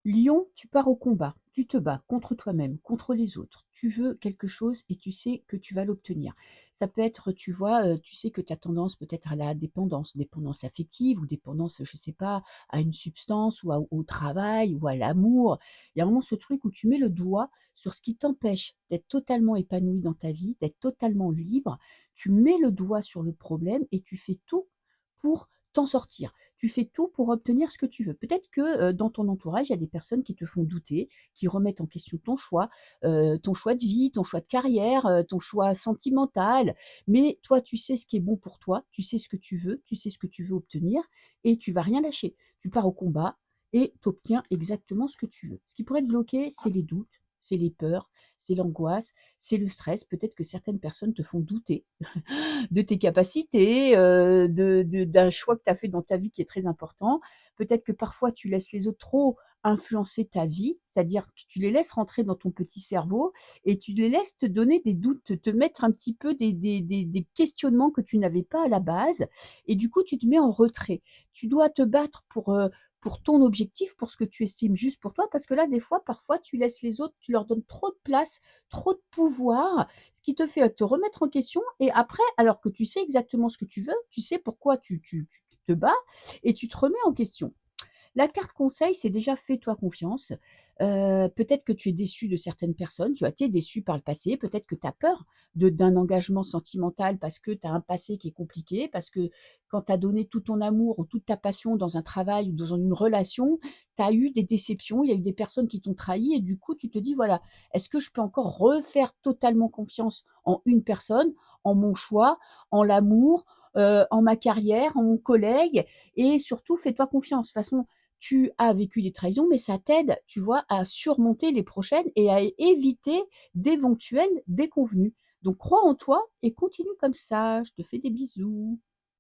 Lion, tu pars au combat, tu te bats contre toi-même, contre les autres. Tu veux quelque chose et tu sais que tu vas l'obtenir. Ça peut être, tu vois, tu sais que tu as tendance peut-être à la dépendance, dépendance affective ou dépendance, je sais pas, à une substance ou au travail ou à l'amour. Il y a vraiment ce truc où tu mets le doigt sur ce qui t'empêche d'être totalement épanoui dans ta vie, d'être totalement libre. Tu mets le doigt sur le problème et tu fais tout pour t'en sortir. Tu fais tout pour obtenir ce que tu veux. Peut-être que, dans ton entourage, il y a des personnes qui te font douter, qui remettent en question ton choix de vie, ton choix de carrière, ton choix sentimental. Mais toi, tu sais ce qui est bon pour toi, tu sais ce que tu veux, tu sais ce que tu veux obtenir et tu vas rien lâcher. Tu pars au combat et tu obtiens exactement ce que tu veux. Ce qui pourrait te bloquer, c'est les doutes, c'est les peurs, c'est l'angoisse, c'est le stress. Peut-être que certaines personnes te font douter de tes capacités, d'un choix que tu as fait dans ta vie qui est très important. Peut-être que parfois tu laisses les autres trop influencer ta vie, c'est-à-dire que tu les laisses rentrer dans ton petit cerveau et tu les laisses te donner des doutes, te mettre un petit peu des questionnements que tu n'avais pas à la base et du coup tu te mets en retrait. Tu dois te battre pour ton objectif, pour ce que tu estimes juste pour toi parce que là, des fois, parfois, tu laisses les autres, tu leur donnes trop de place, trop de pouvoir, ce qui te fait te remettre en question et après, alors que tu sais exactement ce que tu veux, tu sais pourquoi tu te bats et tu te remets en question. La carte conseil, c'est déjà fais-toi confiance. Peut-être que tu es déçu de certaines personnes, tu as été déçu par le passé, peut-être que tu as peur d'un engagement sentimental parce que tu as un passé qui est compliqué, parce que quand tu as donné tout ton amour ou toute ta passion dans un travail ou dans une relation, tu as eu des déceptions, il y a eu des personnes qui t'ont trahi et du coup tu te dis: «Voilà, est-ce que je peux encore refaire totalement confiance en une personne, en mon choix, en l'amour, en ma carrière, en mon collègue?» Et surtout fais-toi confiance. De toute façon, tu as vécu des trahisons, mais ça t'aide, tu vois, à surmonter les prochaines et à éviter d'éventuelles déconvenues. Donc crois en toi et continue comme ça. Je te fais des bisous.